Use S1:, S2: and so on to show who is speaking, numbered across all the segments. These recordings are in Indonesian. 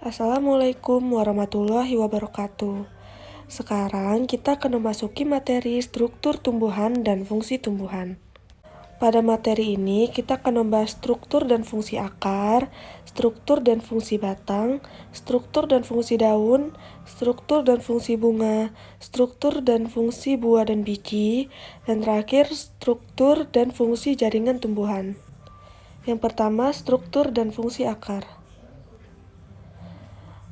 S1: Assalamualaikum warahmatullahi wabarakatuh. Sekarang kita akan memasuki materi struktur tumbuhan dan fungsi tumbuhan. Pada materi ini kita akan membahas struktur dan fungsi akar, struktur dan fungsi batang, struktur dan fungsi daun, struktur dan fungsi bunga, struktur dan fungsi buah dan biji, dan terakhir struktur dan fungsi jaringan tumbuhan. Yang pertama, struktur dan fungsi akar.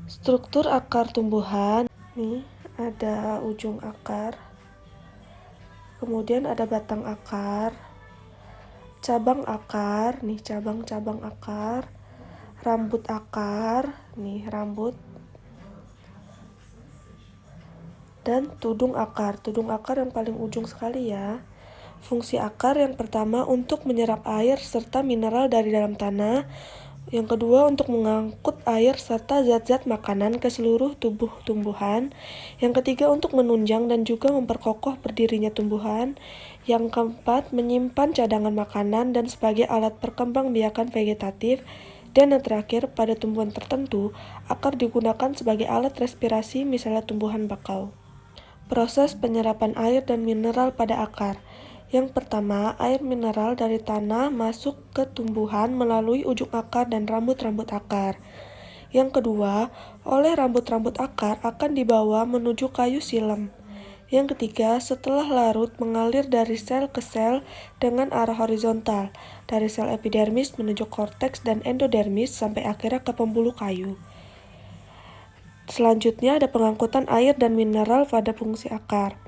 S1: Struktur akar tumbuhan, nih ada ujung akar, kemudian ada batang akar, cabang akar, nih cabang-cabang akar, rambut akar, nih rambut, dan tudung akar. Tudung akar yang paling ujung sekali ya. Fungsi akar yang pertama untuk menyerap air serta mineral dari dalam tanah. Yang kedua untuk mengangkut air serta zat-zat makanan ke seluruh tubuh tumbuhan. Yang ketiga untuk menunjang dan juga memperkokoh berdirinya tumbuhan. Yang keempat menyimpan cadangan makanan dan sebagai alat perkembangbiakan vegetatif. Dan yang terakhir pada tumbuhan tertentu, akar digunakan sebagai alat respirasi misalnya tumbuhan bakau. Proses penyerapan air dan mineral pada akar. Yang pertama, air mineral dari tanah masuk ke tumbuhan melalui ujung akar dan rambut-rambut akar. Yang kedua, oleh rambut-rambut akar akan dibawa menuju kayu silem. Yang ketiga, setelah larut mengalir dari sel ke sel dengan arah horizontal, dari sel epidermis menuju korteks dan endodermis sampai akhirnya ke pembuluh kayu. Selanjutnya ada pengangkutan air dan mineral pada fungsi akar.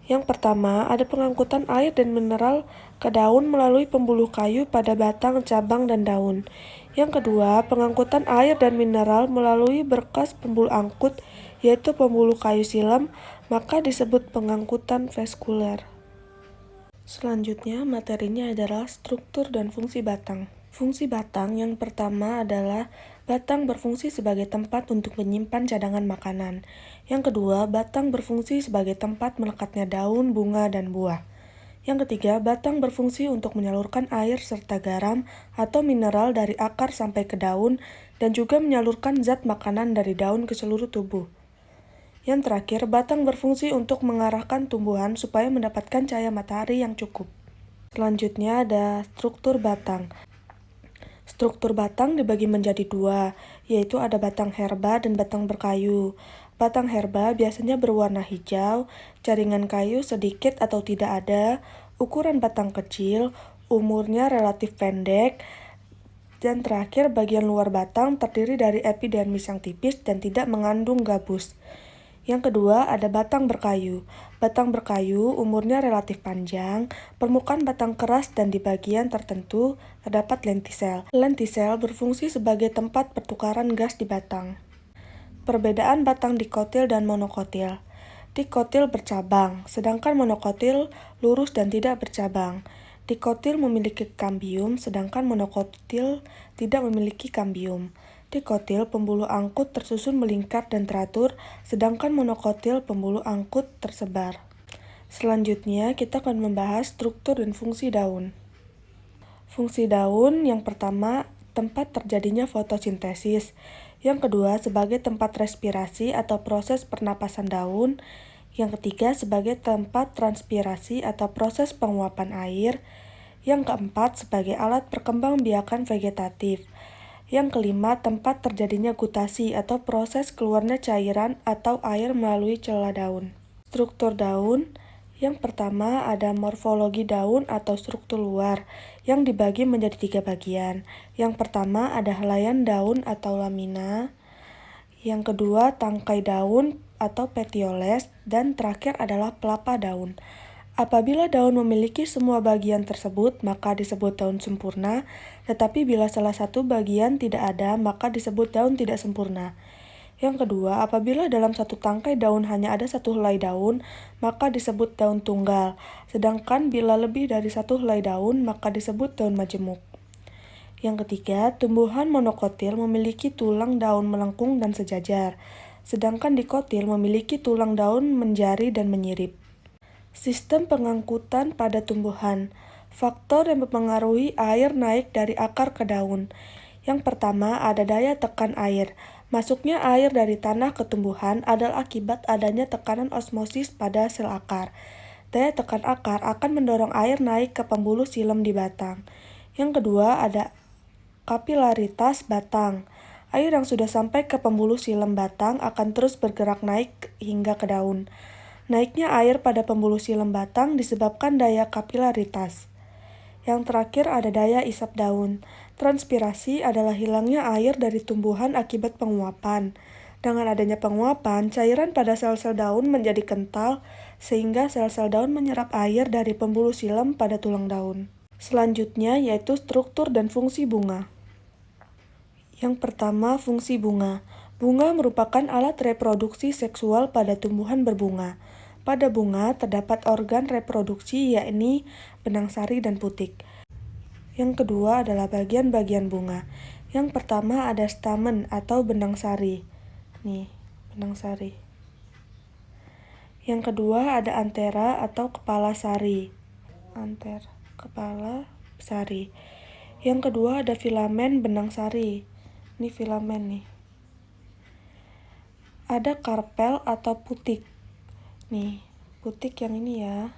S1: Yang pertama, ada pengangkutan air dan mineral ke daun melalui pembuluh kayu pada batang, cabang, dan daun. Yang kedua, pengangkutan air dan mineral melalui berkas pembuluh angkut, yaitu pembuluh kayu silem, maka disebut pengangkutan vaskuler. Selanjutnya, materinya adalah struktur dan fungsi batang. Fungsi batang yang pertama adalah batang berfungsi sebagai tempat untuk menyimpan cadangan makanan. Yang kedua, batang berfungsi sebagai tempat melekatnya daun, bunga, dan buah. Yang ketiga, batang berfungsi untuk menyalurkan air serta garam atau mineral dari akar sampai ke daun dan juga menyalurkan zat makanan dari daun ke seluruh tubuh. Yang terakhir, batang berfungsi untuk mengarahkan tumbuhan supaya mendapatkan cahaya matahari yang cukup. Selanjutnya ada struktur batang. Struktur batang dibagi menjadi dua, yaitu ada batang herba dan batang berkayu. Batang herba biasanya berwarna hijau, jaringan kayu sedikit atau tidak ada, ukuran batang kecil, umurnya relatif pendek, dan terakhir bagian luar batang terdiri dari epidermis yang tipis dan tidak mengandung gabus. Yang kedua ada batang berkayu. Batang berkayu umurnya relatif panjang, permukaan batang keras dan di bagian tertentu terdapat lentisel. Lentisel berfungsi sebagai tempat pertukaran gas di batang. Perbedaan batang dikotil dan monokotil. Dikotil bercabang, sedangkan monokotil lurus dan tidak bercabang. Dikotil memiliki kambium, sedangkan monokotil tidak memiliki kambium. Dikotil pembuluh angkut tersusun melingkar dan teratur, sedangkan monokotil pembuluh angkut tersebar. Selanjutnya kita akan membahas struktur dan fungsi daun. Fungsi daun yang pertama tempat terjadinya fotosintesis, yang kedua sebagai tempat respirasi atau proses pernapasan daun, yang ketiga sebagai tempat transpirasi atau proses penguapan air, yang keempat sebagai alat perkembangbiakan vegetatif, yang kelima tempat terjadinya gutasi atau proses keluarnya cairan atau air melalui celah daun. Struktur daun. Yang pertama ada morfologi daun atau struktur luar yang dibagi menjadi 3 bagian. Yang pertama ada helaian daun atau lamina. Yang kedua tangkai daun atau petioles, dan terakhir adalah pelapa daun. Apabila daun memiliki semua bagian tersebut, maka disebut daun sempurna, tetapi bila salah satu bagian tidak ada, maka disebut daun tidak sempurna. Yang kedua, apabila dalam satu tangkai daun hanya ada satu helai daun, maka disebut daun tunggal, sedangkan bila lebih dari satu helai daun, maka disebut daun majemuk. Yang ketiga, tumbuhan monokotil memiliki tulang daun melengkung dan sejajar, sedangkan dikotil memiliki tulang daun menjari dan menyirip. Sistem pengangkutan pada tumbuhan. Faktor yang mempengaruhi air naik dari akar ke daun. Yang pertama ada daya tekan air. Masuknya air dari tanah ke tumbuhan adalah akibat adanya tekanan osmosis pada sel akar. Daya tekan akar akan mendorong air naik ke pembuluh silem di batang. Yang kedua ada kapilaritas batang. Air yang sudah sampai ke pembuluh silem batang akan terus bergerak naik hingga ke daun. Naiknya air pada pembuluh silem batang disebabkan daya kapilaritas. Yang terakhir ada daya isap daun. Transpirasi adalah hilangnya air dari tumbuhan akibat penguapan. Dengan adanya penguapan, cairan pada sel-sel daun menjadi kental, sehingga sel-sel daun menyerap air dari pembuluh silem pada tulang daun. Selanjutnya yaitu struktur dan fungsi bunga. Yang pertama, fungsi bunga. Bunga merupakan alat reproduksi seksual pada tumbuhan berbunga. Pada bunga terdapat organ reproduksi yakni benang sari dan putik. Yang kedua adalah bagian-bagian bunga. Yang pertama ada stamen atau benang sari. Nih, benang sari. Yang kedua ada antera atau kepala sari. Kepala sari. Yang kedua ada filamen benang sari. Ini filamen nih. Ada karpel atau putik. Nih, putik yang ini ya.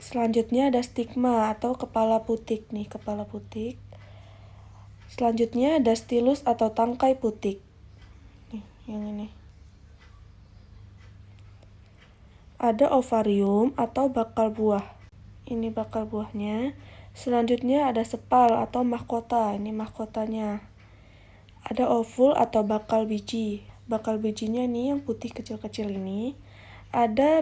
S1: Selanjutnya ada stigma atau kepala putik. Nih, kepala putik. Selanjutnya ada stilus atau tangkai putik. Nih, yang ini. Ada ovarium atau bakal buah. Ini bakal buahnya. Selanjutnya ada sepal atau mahkota. Ini mahkotanya. Ada ovul atau bakal biji. Bakal bijinya nih yang putih kecil-kecil ini. Ada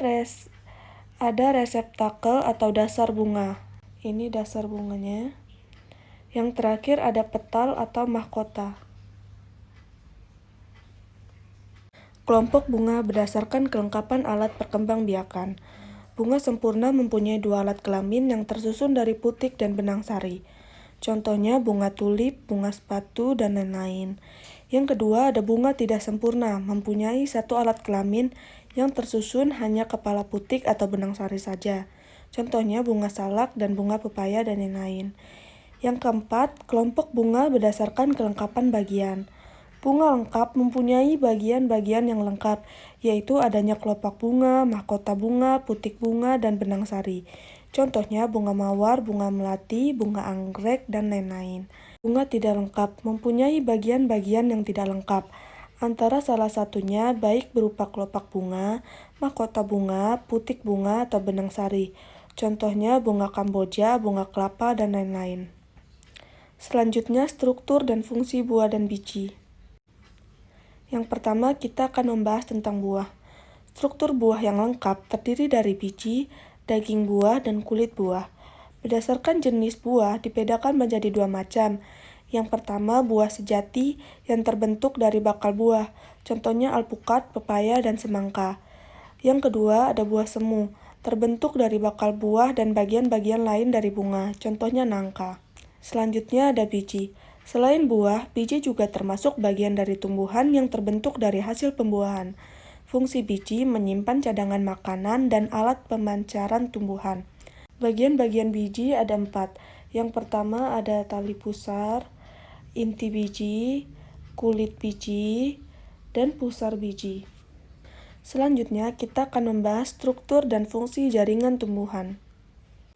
S1: reseptakel atau dasar bunga. Ini dasar bunganya. Yang terakhir ada petal atau mahkota. Kelompok bunga berdasarkan kelengkapan alat perkembangbiakan. Bunga sempurna mempunyai 2 alat kelamin yang tersusun dari putik dan benang sari. Contohnya bunga tulip, bunga sepatu, dan lain-lain. Yang kedua ada bunga tidak sempurna, mempunyai 1 alat kelamin yang tersusun hanya kepala putik atau benang sari saja. Contohnya bunga salak dan bunga pepaya dan lain-lain. Yang keempat, kelompok bunga berdasarkan kelengkapan bagian. Bunga lengkap mempunyai bagian-bagian yang lengkap, yaitu adanya kelopak bunga, mahkota bunga, putik bunga, dan benang sari. Contohnya bunga mawar, bunga melati, bunga anggrek, dan lain-lain. Bunga tidak lengkap mempunyai bagian-bagian yang tidak lengkap, antara salah satunya baik berupa kelopak bunga, mahkota bunga, putik bunga, atau benang sari. Contohnya bunga kamboja, bunga kelapa, dan lain-lain. Selanjutnya struktur dan fungsi buah dan biji. Yang pertama kita akan membahas tentang buah. Struktur buah yang lengkap terdiri dari biji, daging buah, dan kulit buah. Berdasarkan jenis buah dibedakan menjadi 2 macam. Yang pertama buah sejati yang terbentuk dari bakal buah, contohnya alpukat, pepaya, dan semangka. Yang kedua ada buah semu, terbentuk dari bakal buah dan bagian-bagian lain dari bunga, contohnya nangka. Selanjutnya ada biji. Selain buah, biji juga termasuk bagian dari tumbuhan yang terbentuk dari hasil pembuahan. Fungsi biji menyimpan cadangan makanan dan alat pemancaran tumbuhan. Bagian-bagian biji ada 4. Yang pertama ada tali pusar, inti biji, kulit biji, dan pusar biji. Selanjutnya kita akan membahas struktur dan fungsi jaringan tumbuhan.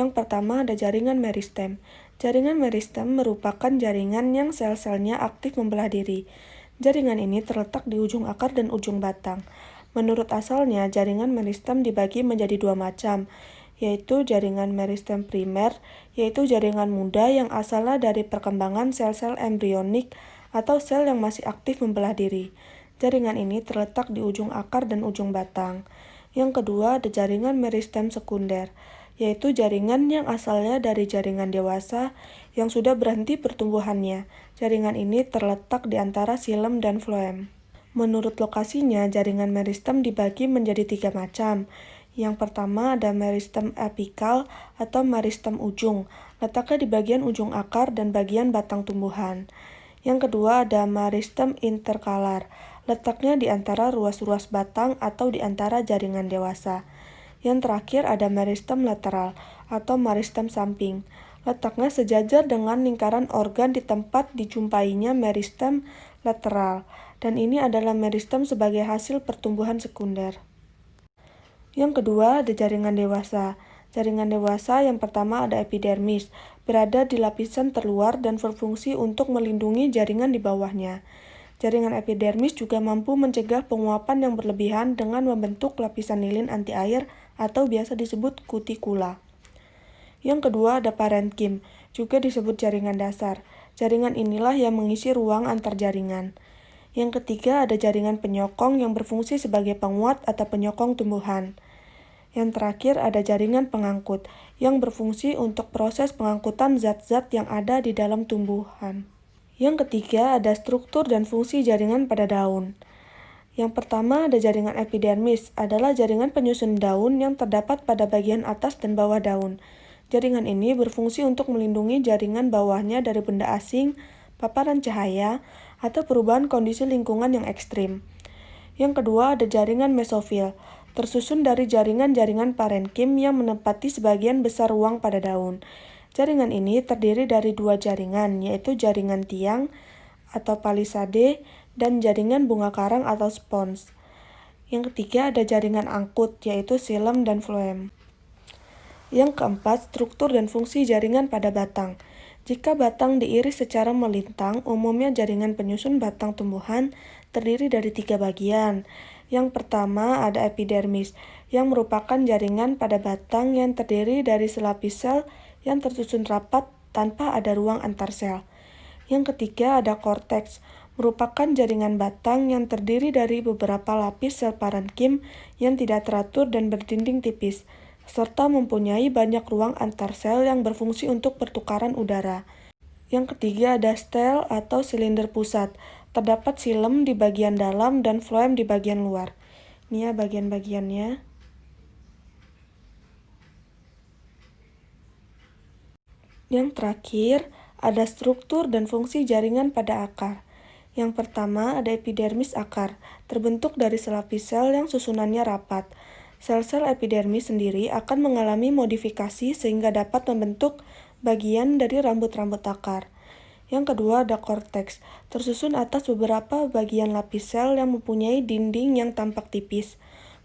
S1: Yang pertama ada jaringan meristem. Jaringan meristem merupakan jaringan yang sel-selnya aktif membelah diri. Jaringan ini terletak di ujung akar dan ujung batang. Menurut asalnya, jaringan meristem dibagi menjadi 2 macam, yaitu jaringan meristem primer, yaitu jaringan muda yang asalnya dari perkembangan sel-sel embrionik atau sel yang masih aktif membelah diri. Jaringan ini terletak di ujung akar dan ujung batang. Yang kedua ada jaringan meristem sekunder, yaitu jaringan yang asalnya dari jaringan dewasa yang sudah berhenti pertumbuhannya. Jaringan ini terletak di antara xilem dan floem. Menurut lokasinya, jaringan meristem dibagi menjadi 3 macam. Yang pertama ada meristem apikal atau meristem ujung, letaknya di bagian ujung akar dan bagian batang tumbuhan. Yang kedua ada meristem interkalar, letaknya di antara ruas-ruas batang atau di antara jaringan dewasa. Yang terakhir ada meristem lateral atau meristem samping, Letaknya sejajar dengan lingkaran organ di tempat dijumpainya meristem lateral, dan ini adalah meristem sebagai hasil pertumbuhan sekunder. Yang kedua, ada jaringan dewasa. Jaringan dewasa yang pertama ada epidermis, berada di lapisan terluar dan berfungsi untuk melindungi jaringan di bawahnya. Jaringan epidermis juga mampu mencegah penguapan yang berlebihan dengan membentuk lapisan lilin anti air atau biasa disebut kutikula. Yang kedua ada parenkim, juga disebut jaringan dasar. Jaringan inilah yang mengisi ruang antar jaringan. Yang ketiga ada jaringan penyokong yang berfungsi sebagai penguat atau penyokong tumbuhan. Yang terakhir ada jaringan pengangkut, yang berfungsi untuk proses pengangkutan zat-zat yang ada di dalam tumbuhan. Yang ketiga ada struktur dan fungsi jaringan pada daun. Yang pertama ada jaringan epidermis, adalah jaringan penyusun daun yang terdapat pada bagian atas dan bawah daun. Jaringan ini berfungsi untuk melindungi jaringan bawahnya dari benda asing, paparan cahaya, atau perubahan kondisi lingkungan yang ekstrim. Yang kedua ada jaringan mesofil, tersusun dari jaringan-jaringan parenkim yang menempati sebagian besar ruang pada daun. Jaringan ini terdiri dari dua jaringan, yaitu jaringan tiang atau palisade dan jaringan bunga karang atau spons. Yang ketiga ada jaringan angkut, yaitu xilem dan floem. Yang keempat, struktur dan fungsi jaringan pada batang. Jika batang diiris secara melintang, umumnya jaringan penyusun batang tumbuhan terdiri dari 3 bagian. Yang pertama ada epidermis, yang merupakan jaringan pada batang yang terdiri dari selapis sel yang tersusun rapat tanpa ada ruang antar sel. Yang ketiga ada korteks, merupakan jaringan batang yang terdiri dari beberapa lapis sel parenkim yang tidak teratur dan berdinding tipis, serta mempunyai banyak ruang antar sel yang berfungsi untuk pertukaran udara. Yang ketiga ada stel atau silinder pusat. Terdapat xilem di bagian dalam dan floem di bagian luar. Ini ya bagian-bagiannya. Yang terakhir, ada struktur dan fungsi jaringan pada akar. Yang pertama ada epidermis akar, terbentuk dari selapis sel yang susunannya rapat. Sel-sel epidermis sendiri akan mengalami modifikasi sehingga dapat membentuk bagian dari rambut-rambut akar. Yang kedua ada korteks, tersusun atas beberapa bagian lapis sel yang mempunyai dinding yang tampak tipis.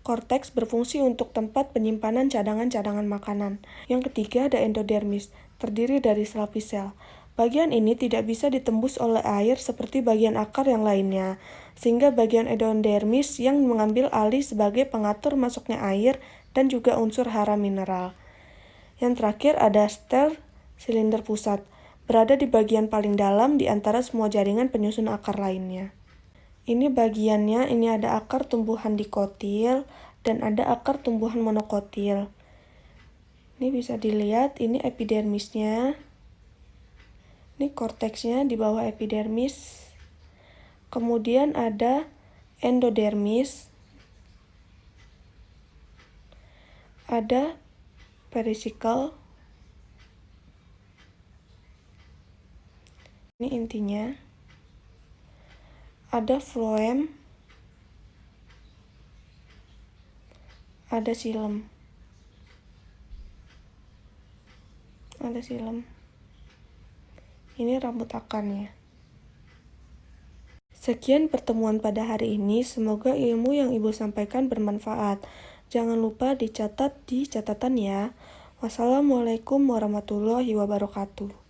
S1: Korteks berfungsi untuk tempat penyimpanan cadangan-cadangan makanan. Yang ketiga ada endodermis, terdiri dari selapis sel. Bagian ini tidak bisa ditembus oleh air seperti bagian akar yang lainnya, sehingga bagian endodermis yang mengambil alih sebagai pengatur masuknya air dan juga unsur hara mineral. Yang terakhir ada stel silinder pusat, berada di bagian paling dalam di antara semua jaringan penyusun akar lainnya. Ini bagiannya, ini ada akar tumbuhan dikotil dan ada akar tumbuhan monokotil. Ini bisa dilihat, ini epidermisnya. Ini korteksnya di bawah epidermis. Kemudian ada endodermis. Ada perisikal. Ini intinya. Ada floem. Ada xilem. Ada xilem. Ini rambut akarnya. Sekian pertemuan pada hari ini, semoga ilmu yang Ibu sampaikan bermanfaat. Jangan lupa dicatat di catatan ya. Wassalamualaikum warahmatullahi wabarakatuh.